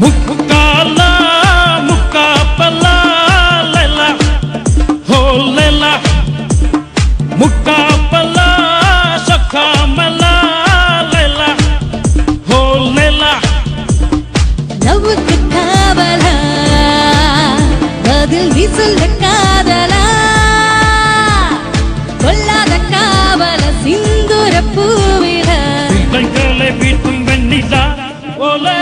Mukala, mukapala, lela, ho lela, mukapala, sakamala, lela, ho lela. Love kavala, adil visul kadala, kollada kavala sindura puvila. Bangale bitum benida, ole.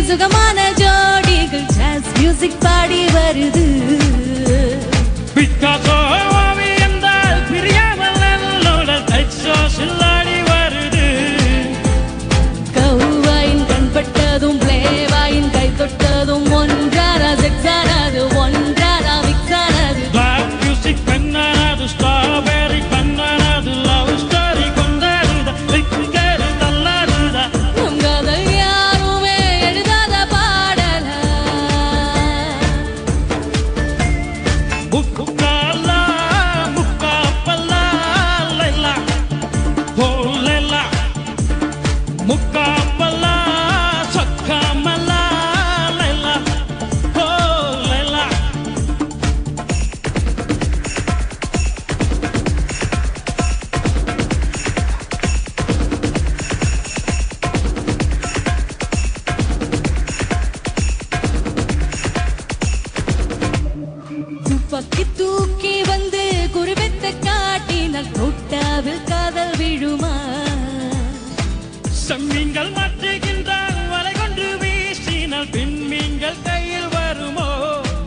சுகமான ஜோடிகள் ஜாஸ் music பாடி வருது Picasso என்றால் பிரியாமல் நல்லோட சில்லாடி வருது கௌவாயின் கண்பட்டதும் பிளேவாயின் கை தொட்டதும் ஒன்றாரா செக்ஸானது ஒன்றாரா மிக்ஸானது பிளாக் மியூசிக் பெண்ணானது ஸ்ட்ராபெரி கண்ணானது லவ் ஸ்டோரி கொண்டாடுதா விக்கேடு தள்ளாடுதா உங்கதை யாருமே எழுதாத பாடல முக்காலா முக்காப்பல்லா லைலா ஹோ லைலா முக்காப்பல்லா சக்காமலா லைலா ஹோ லைலா. துப்பாக்கி தூக்கி வந்து குறிவித்த காட்டினால் தொட்டாவில் காதல் விழுமா செம்மீன்கள் மாற்றுகின்றான் வலை கொண்டு வீசினால் பெண்மீன்கள்